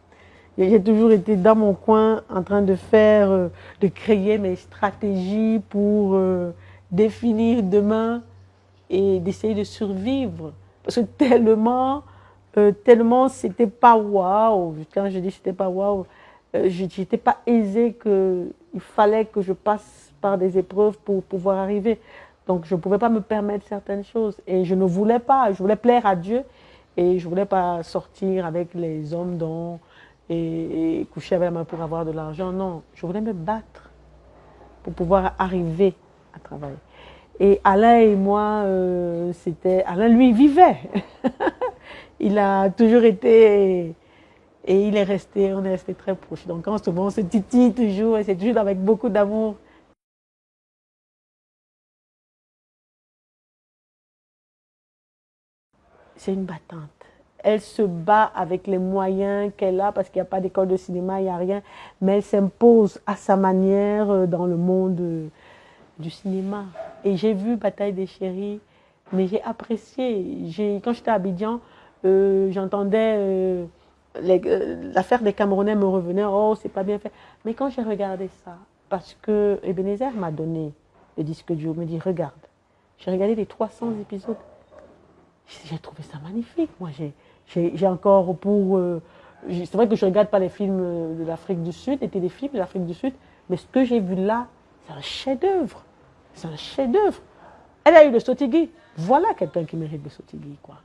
J'ai toujours été dans mon coin en train de de créer mes stratégies pour définir demain et d'essayer de survivre. Parce que tellement c'était pas waouh. Quand je dis c'était pas waouh, j'étais pas aisée qu'il fallait que je passe par des épreuves pour pouvoir arriver. Donc je ne pouvais pas me permettre certaines choses. Et je ne voulais pas, je voulais plaire à Dieu et je ne voulais pas sortir avec les hommes et coucher avec la main pour avoir de l'argent. Non, je voulais me battre pour pouvoir arriver à travailler. Et Alain et moi, Alain, lui, vivait. Il a toujours été... Et on est resté très proches. Donc en ce moment, on se titille toujours et c'est toujours avec beaucoup d'amour. C'est une battante. Elle se bat avec les moyens qu'elle a parce qu'il n'y a pas d'école de cinéma, il n'y a rien. Mais elle s'impose à sa manière dans le monde du cinéma. Et j'ai vu Bataille des chéris, mais j'ai apprécié. Quand j'étais à Abidjan, j'entendais l'affaire des Camerounais me revenait, oh, c'est pas bien fait. Mais quand j'ai regardé ça, parce que Ebenezer m'a donné le disque dur, me dit, regarde. J'ai regardé les 300 épisodes. J'ai trouvé ça magnifique. Moi, j'ai encore pour... c'est vrai que je ne regarde pas les films de l'Afrique du Sud, les téléfilms de l'Afrique du Sud, mais ce que j'ai vu là, c'est un chef-d'œuvre. C'est un chef-d'œuvre. Elle a eu le Sotigui. Voilà quelqu'un qui mérite le Sotigui, quoi.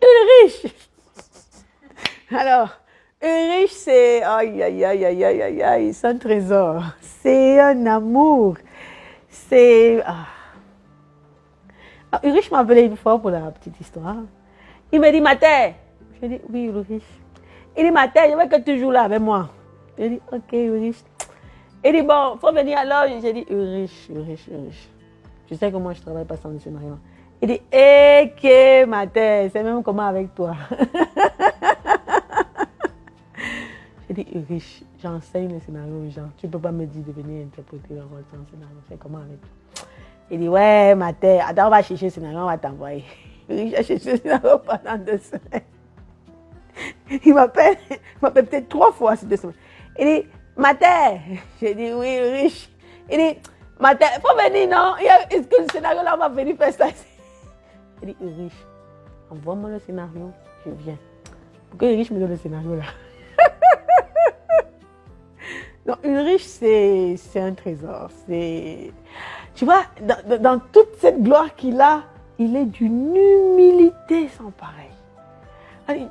Ulrich. Alors, Ulrich, c'est... Aïe, aïe, aïe, aïe, aïe, aïe, aïe, c'est un trésor. C'est un amour. C'est... Ulrich m'a appelé une fois pour la petite histoire. Il me dit, Mathé. Je dis, oui, Ulrich. Il dit, Mathé, je veux que tu joues là avec moi. Je dis, ok, Ulrich. Il dit, bon, il faut venir alors. J'ai dit, Ulrich. Je sais que moi, je ne travaille pas sans le scénario. Il dit, ok, Mathé, c'est même comment avec toi. J'ai dit, Ulrich, j'enseigne le scénario aux gens. Tu ne peux pas me dire de venir interpréter le rôle sans scénario. C'est comment avec toi? Il dit, ouais, Mathé, attends, on va chercher le scénario, on va t'envoyer. Ulrich a cherché le scénario pendant 2 semaines. Il m'appelle peut-être 3 fois ces 2 semaines. Il dit, Mathé. J'ai dit, oui, Ulrich. Il dit, Mathé, il faut venir, non? Est-ce que le scénario là, on va venir faire ça? Il dit, Ulrich, envoie-moi le scénario, je viens. Pourquoi Ulrich me donne le scénario là? Donc, Ulrich, c'est un trésor. Tu vois, dans toute cette gloire qu'il a, il est d'une humilité sans pareil. Allez,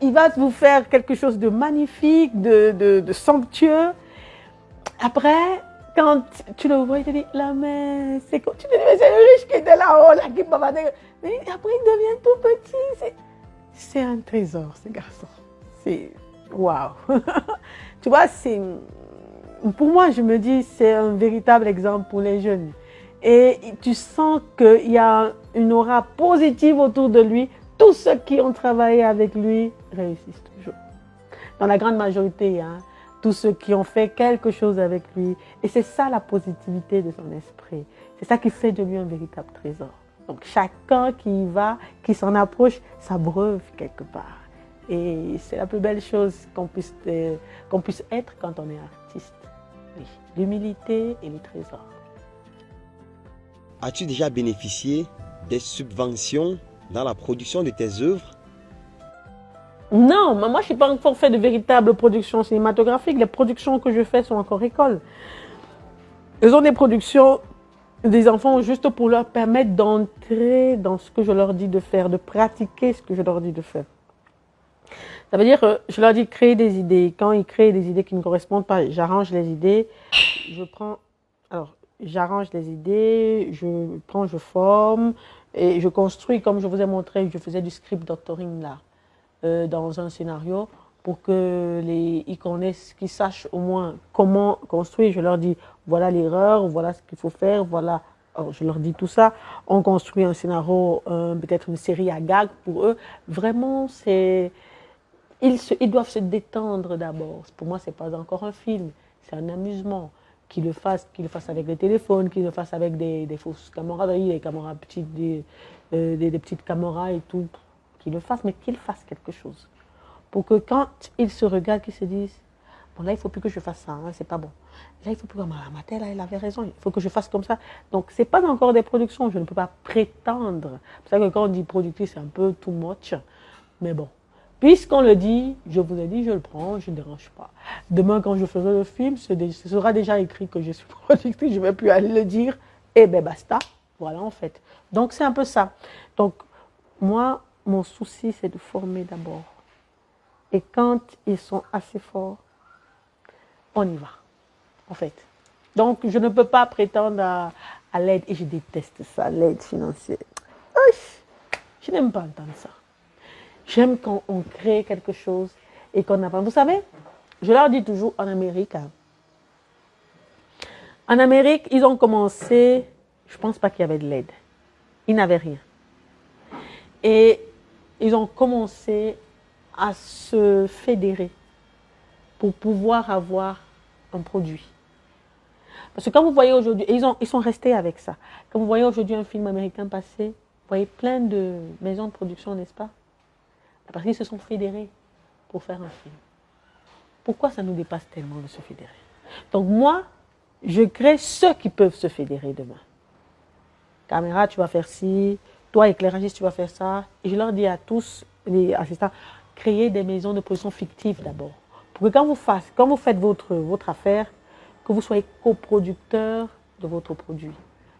il va vous faire quelque chose de magnifique, de somptueux. Après, quand tu le vois, il te dit, la main, c'est quoi? Tu te dis, mais c'est Ulrich qui était là-haut, là, qui m'a dit. Mais après, il devient tout petit. C'est un trésor, ce garçon. Waouh. Tu vois, pour moi, je me dis, c'est un véritable exemple pour les jeunes. Et tu sens qu'il y a une aura positive autour de lui. Tous ceux qui ont travaillé avec lui réussissent toujours. Dans la grande majorité, hein, tous ceux qui ont fait quelque chose avec lui. Et c'est ça la positivité de son esprit. C'est ça qui fait de lui un véritable trésor. Donc chacun qui y va, qui s'en approche, s'abreuve quelque part. Et c'est la plus belle chose qu'on puisse être quand on est artiste. Oui, l'humilité et le trésor. As-tu déjà bénéficié des subventions dans la production de tes œuvres? Non, moi je n'ai pas encore fait de véritable production cinématographique. Les productions que je fais sont encore écoles. Elles ont des productions des enfants juste pour leur permettre d'entrer dans ce que je leur dis de faire, de pratiquer ce que je leur dis de faire. Ça veut dire que je leur dis de créer des idées. Quand ils créent des idées qui ne correspondent pas, j'arrange les idées. J'arrange les idées, je forme et je construis, comme je vous ai montré, je faisais du script doctoring là, dans un scénario pour qu'ils connaissent, qu'ils sachent au moins comment construire. Je leur dis, voilà l'erreur, voilà ce qu'il faut faire, voilà. Alors, je leur dis tout ça. On construit un scénario, peut-être une série à gags pour eux. Vraiment, ils doivent se détendre d'abord. Pour moi, ce n'est pas encore un film, c'est un amusement. Qu'ils le fassent avec des téléphones, qu'ils le fassent avec des fausses caméras, des caméras petites, des petites caméras et tout. Qu'ils le fassent, mais qu'ils fassent quelque chose. Pour que quand ils se regardent, qu'ils se disent, bon là, il ne faut plus que je fasse ça, hein, c'est pas bon. Là, il ne faut plus que ma telle, elle avait raison, il faut que je fasse comme ça. Donc, ce n'est pas encore des productions, je ne peux pas prétendre. C'est ça que quand on dit productrice, c'est un peu too much. Mais bon. Puisqu'on le dit, je vous ai dit, je le prends, je ne dérange pas. Demain, quand je ferai le film, ce sera déjà écrit que je suis productrice, je ne vais plus aller le dire, et ben basta, voilà en fait. Donc c'est un peu ça. Donc moi, mon souci, c'est de former d'abord. Et quand ils sont assez forts, on y va, en fait. Donc je ne peux pas prétendre à l'aide, et je déteste ça, l'aide financière. Je n'aime pas entendre ça. J'aime quand on crée quelque chose et qu'on apprend. Vous savez, je leur dis toujours en Amérique. En Amérique, ils ont commencé, je ne pense pas qu'il y avait de l'aide. Ils n'avaient rien. Et ils ont commencé à se fédérer pour pouvoir avoir un produit. Parce que quand vous voyez aujourd'hui, ils sont restés avec ça. Quand vous voyez aujourd'hui un film américain passer, vous voyez plein de maisons de production, n'est-ce pas? Parce qu'ils se sont fédérés pour faire un film. Pourquoi ça nous dépasse tellement de se fédérer? Donc moi, je crée ceux qui peuvent se fédérer demain. Caméra, tu vas faire ci. Toi, éclairagiste, tu vas faire ça. Et je leur dis à tous les assistants, créez des maisons de production fictives d'abord. Pour que quand vous faites votre affaire, que vous soyez coproducteur de votre produit.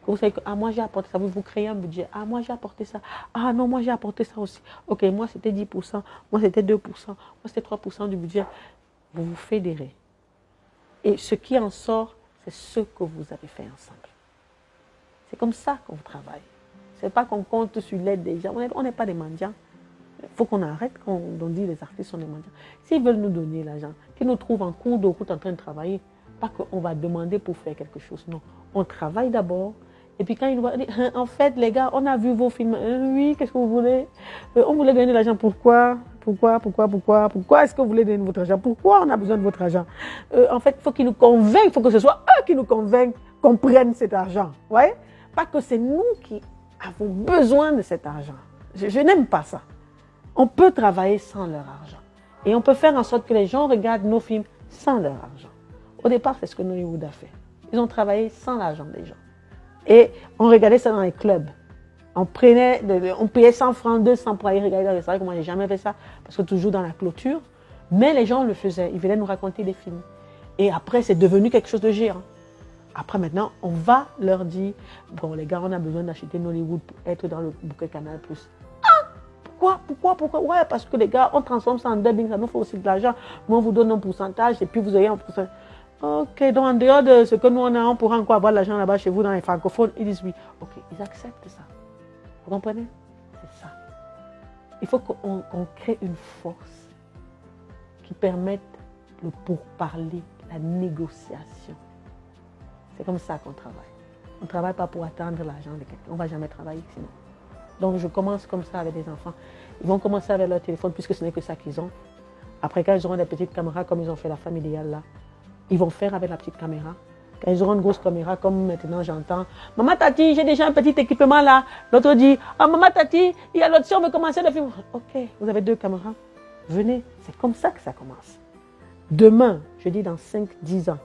Vous savez que moi j'ai apporté ça, vous créez un budget. Ah, moi j'ai apporté ça. Ah non, moi j'ai apporté ça aussi. Ok, moi c'était 10%, moi c'était 2%, moi c'était 3% du budget. Vous vous fédérez. Et ce qui en sort, c'est ce que vous avez fait ensemble. C'est comme ça qu'on travaille. Ce n'est pas qu'on compte sur l'aide des gens. On n'est pas des mendiants. Il faut qu'on arrête quand on dit les artistes sont des mendiants. S'ils veulent nous donner l'argent, qu'ils nous trouvent en cours de route en train de travailler, pas qu'on va demander pour faire quelque chose. Non, on travaille d'abord. Et puis quand ils voient, en fait, les gars, on a vu vos films. Oui, qu'est-ce que vous voulez? On voulait gagner de l'argent. Pourquoi est-ce que vous voulez donner votre argent? Pourquoi on a besoin de votre argent? En fait, il faut qu'ils nous convainquent. Il faut que ce soit eux qui nous convainquent qu'on prenne cet argent. Ouais? Pas que c'est nous qui avons besoin de cet argent. Je n'aime pas ça. On peut travailler sans leur argent. Et on peut faire en sorte que les gens regardent nos films sans leur argent. Au départ, c'est ce que Nollywood a fait. Ils ont travaillé sans l'argent des gens. Et on regardait ça dans les clubs. On payait 100 francs, 200 pour aller regarder dans les salles. Moi, je n'ai jamais fait ça, parce que toujours dans la clôture. Mais les gens le faisaient. Ils venaient nous raconter des films. Et après, c'est devenu quelque chose de géant. Après, maintenant, on va leur dire, bon, les gars, on a besoin d'acheter Nollywood pour être dans le bouquet Canal+. Ah, pourquoi? Ouais, parce que les gars, on transforme ça en dubbing, ça nous fait aussi de l'argent. Moi, on vous donne un pourcentage et puis vous avez un pourcentage. Ok, donc en dehors de ce que nous on a, on pourra encore avoir de l'argent là-bas chez vous dans les francophones. Ils disent oui. Ok, ils acceptent ça. Vous comprenez? C'est ça. Il faut qu'on crée une force qui permettent le pourparler, la négociation. C'est comme ça qu'on travaille. On ne travaille pas pour attendre l'argent de quelqu'un. On ne va jamais travailler sinon. Donc je commence comme ça avec des enfants. Ils vont commencer avec leur téléphone puisque ce n'est que ça qu'ils ont. Après, quand ils auront des petites caméras comme ils ont fait la famille idéale là, ils vont faire avec la petite caméra. Quand ils auront une grosse caméra, comme maintenant j'entends, maman Tati, j'ai déjà un petit équipement là. L'autre dit, ah maman Tati, il y a l'autre si on veut commencer le film. Ok, vous avez 2 caméras. Venez, c'est comme ça que ça commence. Demain, je dis dans 5-10 ans,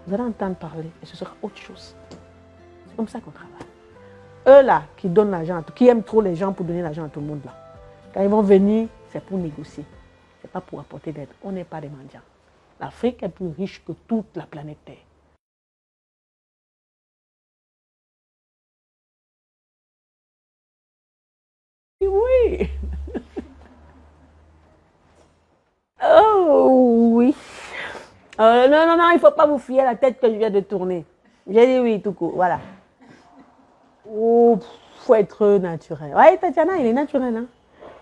vous allez entendre parler et ce sera autre chose. C'est comme ça qu'on travaille. Eux là, qui donnent l'argent, qui aiment trop les gens pour donner l'argent à tout le monde là. Quand ils vont venir, c'est pour négocier. Ce n'est pas pour apporter d'aide. On n'est pas des mendiants. L'Afrique est plus riche que toute la planète Terre. Oui. Oh oui. Non, il ne faut pas vous fier à la tête que je viens de tourner. J'ai dit oui, tout court, voilà. Oh, faut être naturel. Oui, Tatiana, il est naturel. Hein?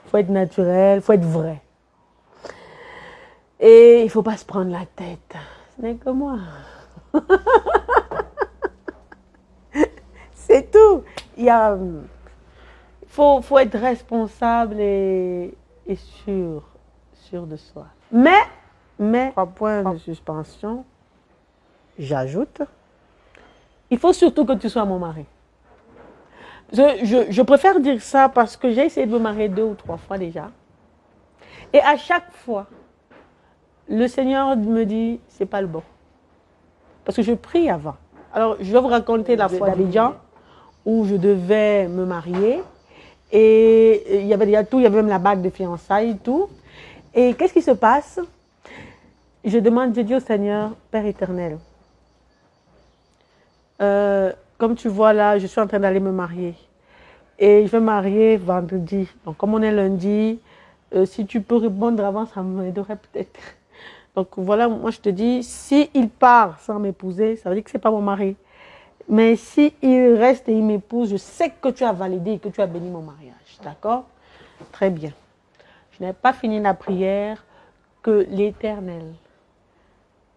Faut être naturel, faut être vrai. Et il ne faut pas se prendre la tête. Ce n'est que moi. C'est tout. Faut être responsable et sûr de soi. Mais, 3 points de suspension, j'ajoute, il faut surtout que tu sois mon mari. Je préfère dire ça parce que j'ai essayé de me marier 2 ou 3 fois déjà. Et à chaque fois, le Seigneur me dit, c'est pas le bon. Parce que je prie avant. Alors, je vais vous raconter la fois d'Abidjan où je devais me marier. Et il y avait déjà tout, il y avait même la bague de fiançailles et tout. Et qu'est-ce qui se passe? Je demande, je dis au Seigneur, Père éternel, comme tu vois là, je suis en train d'aller me marier. Et je vais me marier vendredi. Donc comme on est lundi, si tu peux répondre avant, ça m'aiderait peut-être. Donc voilà, moi je te dis, s'il part sans m'épouser, ça veut dire que ce n'est pas mon mari. Mais s'il reste et il m'épouse, je sais que tu as validé et que tu as béni mon mariage. D'accord? Très bien. Je n'ai pas fini la prière que l'Éternel.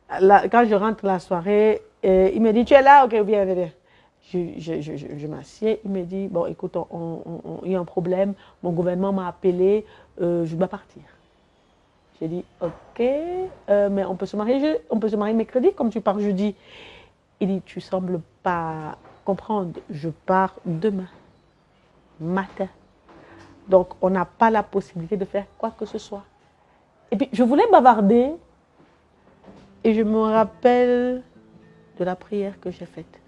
Quand je rentre la soirée, il me dit, tu es là? Ok, viens. Je m'assieds, il me dit, bon écoute, il y a un problème, mon gouvernement m'a appelé, je dois partir. J'ai dit, ok, mais on peut se marier mercredi comme tu pars jeudi. Il dit, tu sembles pas comprendre, je pars demain matin. Donc on n'a pas la possibilité de faire quoi que ce soit. Et puis je voulais bavarder et je me rappelle de la prière que j'ai faite.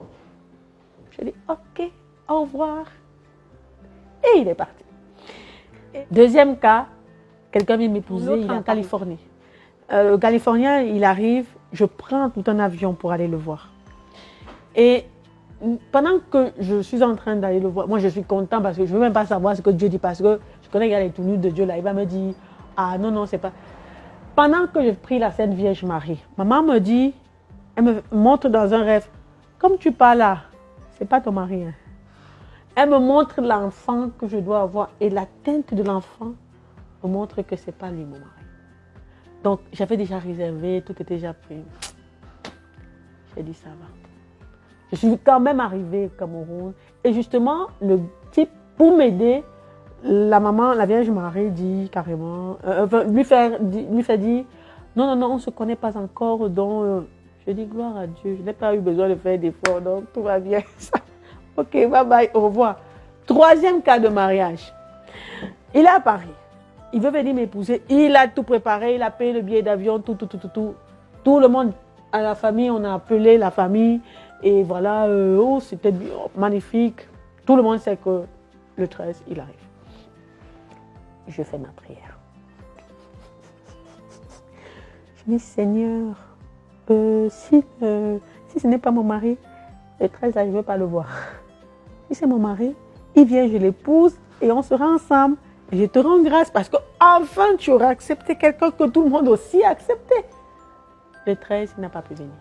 J'ai dit, ok, au revoir. Et il est parti. Deuxième cas, quelqu'un vient m'épouser, il est en Californie. Le Californien, il arrive, je prends tout un avion pour aller le voir. Et pendant que je suis en train d'aller le voir, moi je suis content parce que je ne veux même pas savoir ce que Dieu dit parce que je connais qu'il y a les tenues de Dieu là. Il va me dire, ah non, c'est pas. Pendant que je prie la Sainte Vierge Marie, maman me dit, elle me montre dans un rêve, comme tu parles là, c'est pas ton mari. Hein. Elle me montre l'enfant que je dois avoir et la teinte de l'enfant me montre que c'est pas lui mon mari. Donc j'avais déjà réservé, tout était déjà pris. J'ai dit ça va. Je suis quand même arrivée au Cameroun et justement le type pour m'aider, la maman, la Vierge Marie dit carrément, lui fait dire non, on ne se connaît pas encore, donc je dis gloire à Dieu, je n'ai pas eu besoin de faire d'efforts, donc tout va bien. Ok, bye bye, au revoir. Troisième cas de mariage. Il est à Paris, il veut venir m'épouser, il a tout préparé, il a payé le billet d'avion, tout. Tout le monde à la famille, on a appelé la famille et voilà, c'était magnifique. Tout le monde sait que le 13, il arrive. Je fais ma prière. Je dis, Seigneur, si ce n'est pas mon mari, le 13, là, je ne veux pas le voir. Si c'est mon mari, il vient, je l'épouse et on sera ensemble. Et je te rends grâce parce qu'enfin, tu auras accepté quelqu'un que tout le monde aussi a accepté. Le 13, il n'a pas pu venir.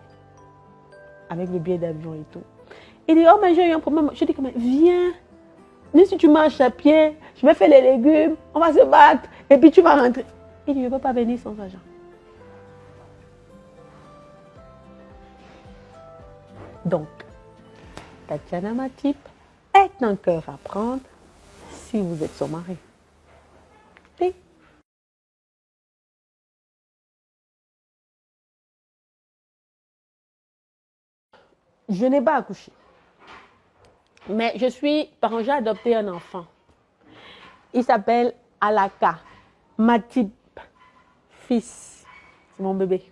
Avec le billet d'avion et tout. Il dit, oh, mais j'ai eu un problème. Je dis, viens. Même si tu marches à pied, je vais faire les légumes, on va se battre, et puis tu vas rentrer. Il dit, je ne peux pas venir sans argent. Donc, Tatiana Matip est un cœur à prendre si vous êtes son mari. Oui. Je n'ai pas accouché. Mais je suis, j'ai adopté un enfant. Il s'appelle Alaka Matip, fils. C'est mon bébé.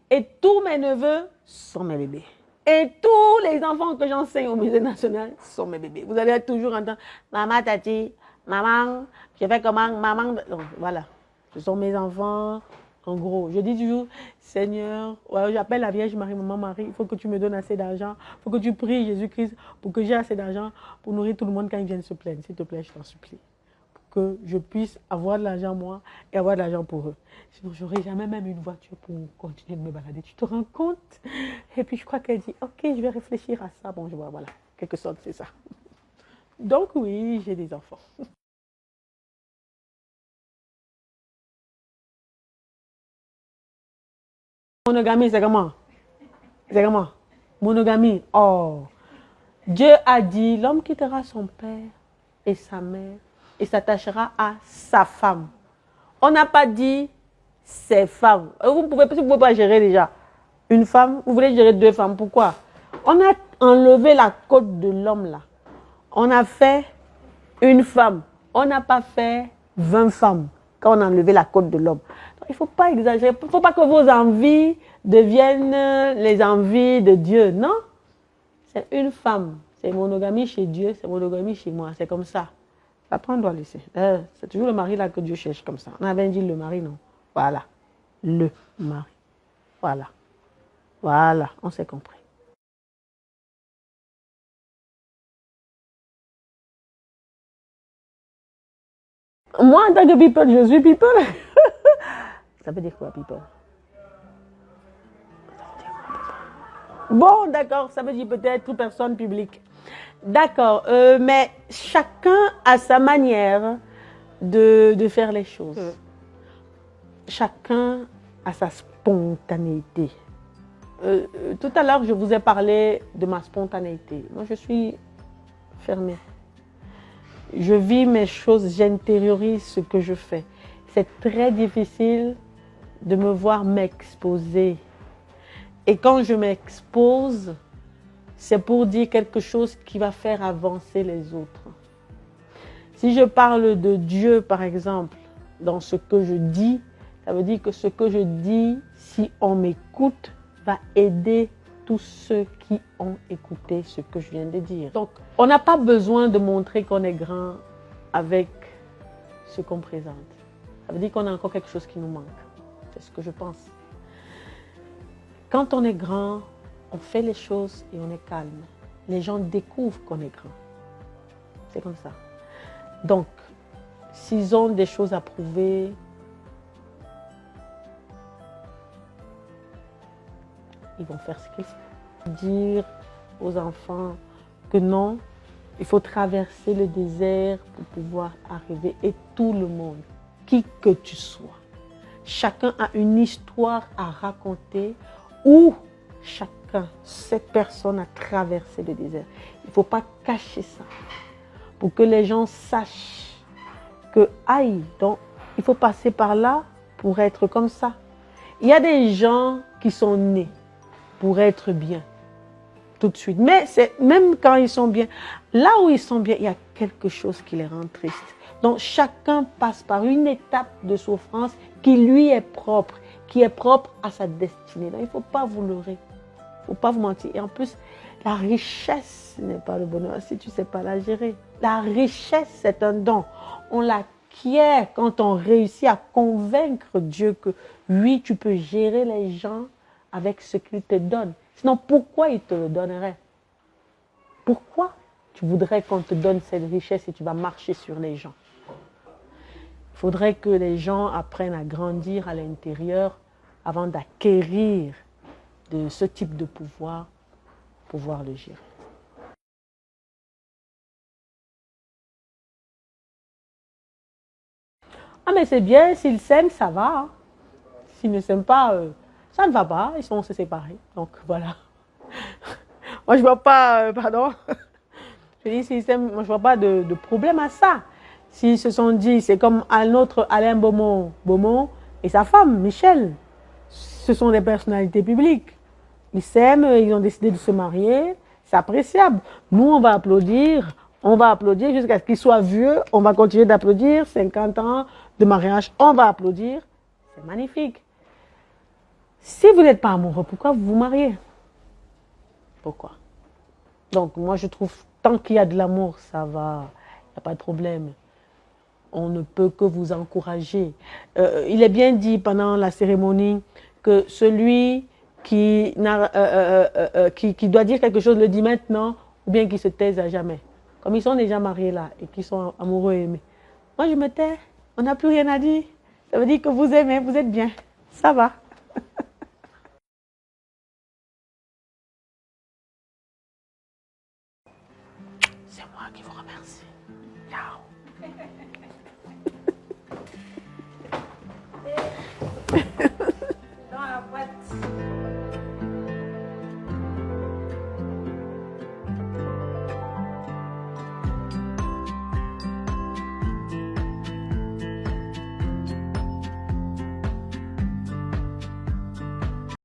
Et tous mes neveux sont mes bébés. Et tous les enfants que j'enseigne au musée national sont mes bébés. Vous allez toujours entendre maman, tati, maman, je fais comment, maman. Donc, voilà, ce sont mes enfants. En gros, je dis toujours, Seigneur, ouais, j'appelle la Vierge Marie, maman Marie, il faut que tu me donnes assez d'argent, il faut que tu pries Jésus-Christ pour que j'ai assez d'argent pour nourrir tout le monde quand ils viennent se plaindre. S'il te plaît, je t'en supplie. Pour que je puisse avoir de l'argent moi et avoir de l'argent pour eux. Sinon, je n'aurai jamais même une voiture pour continuer de me balader. Tu te rends compte? Et puis, je crois qu'elle dit, ok, je vais réfléchir à ça. Bon, je vois, voilà, quelque sorte, c'est ça. Donc, oui, j'ai des enfants. Monogamie, c'est comment? C'est comment? Monogamie, oh. Dieu a dit, l'homme quittera son père et sa mère et s'attachera à sa femme. On n'a pas dit ses femmes. Vous ne pouvez pas gérer déjà une femme, vous voulez gérer deux femmes, pourquoi? On a enlevé la côte de l'homme là. On a fait une femme. On n'a pas fait 20 femmes quand on a enlevé la côte de l'homme. Il ne faut pas exagérer. Il ne faut pas que vos envies deviennent les envies de Dieu. Non. C'est une femme. C'est monogamie chez Dieu, c'est monogamie chez moi. C'est comme ça. Après, on doit laisser. C'est toujours le mari là que Dieu cherche comme ça. On avait dit le mari, non. Voilà. Le mari. Voilà. Voilà. On s'est compris. Moi, en tant que people, je suis people. Ça veut dire quoi, people? Bon, d'accord, ça veut dire peut-être toute personne publique. D'accord, mais chacun a sa manière de faire les choses. Chacun a sa spontanéité. Tout à l'heure, je vous ai parlé de ma spontanéité. Moi, je suis fermée. Je vis mes choses, j'intériorise ce que je fais. C'est très difficile de me voir m'exposer. Et quand je m'expose, c'est pour dire quelque chose qui va faire avancer les autres. Si je parle de Dieu, par exemple, dans ce que je dis, ça veut dire que ce que je dis, si on m'écoute, va aider tous ceux qui ont écouté ce que je viens de dire. Donc, on n'a pas besoin de montrer qu'on est grand avec ce qu'on présente. Ça veut dire qu'on a encore quelque chose qui nous manque. C'est ce que je pense. Quand on est grand, on fait les choses et on est calme. Les gens découvrent qu'on est grand. C'est comme ça. Donc, s'ils ont des choses à prouver, ils vont faire ce qu'il faut. Dire aux enfants que non, il faut traverser le désert pour pouvoir arriver. Et tout le monde, qui que tu sois, chacun a une histoire à raconter où chacun, cette personne a traversé le désert. Il ne faut pas cacher ça pour que les gens sachent que, aïe, donc il faut passer par là pour être comme ça. Il y a des gens qui sont nés pour être bien tout de suite. Mais même quand ils sont bien, là où ils sont bien, il y a quelque chose qui les rend tristes. Donc chacun passe par une étape de souffrance qui lui est propre, qui est propre à sa destinée. Donc il ne faut pas vous leurrer, il ne faut pas vous mentir. Et en plus, la richesse n'est pas le bonheur si tu ne sais pas la gérer. La richesse, c'est un don. On l'acquiert quand on réussit à convaincre Dieu que oui, tu peux gérer les gens avec ce qu'il te donne. Sinon, pourquoi il te le donnerait? Pourquoi tu voudrais qu'on te donne cette richesse et tu vas marcher sur les gens? Il faudrait que les gens apprennent à grandir à l'intérieur avant d'acquérir de ce type de pouvoir, pouvoir le gérer. Ah mais c'est bien, s'ils s'aiment, ça va. S'ils ne s'aiment pas, ça ne va pas, ils vont se séparer. Donc voilà. Moi, je vois pas, pardon. Je dis système, moi, je vois pas de problème à ça. S'ils se sont dit, c'est comme un autre Alain Beaumont et sa femme, Michel. Ce sont des personnalités publiques. Ils s'aiment, ils ont décidé de se marier. C'est appréciable. Nous, on va applaudir jusqu'à ce qu'ils soient vieux. On va continuer d'applaudir. 50 ans de mariage, on va applaudir. C'est magnifique. Si vous n'êtes pas amoureux, pourquoi vous vous mariez? Pourquoi? Donc, moi, je trouve, tant qu'il y a de l'amour, ça va, il n'y a pas de problème. On ne peut que vous encourager. Il est bien dit pendant la cérémonie que celui qui doit dire quelque chose le dit maintenant ou bien qui se taise à jamais. Comme ils sont déjà mariés là et qu'ils sont amoureux et aimés. Moi, je me tais, on n'a plus rien à dire. Ça veut dire que vous aimez, vous êtes bien. Ça va. C'est moi qui vous remercie. Ciao.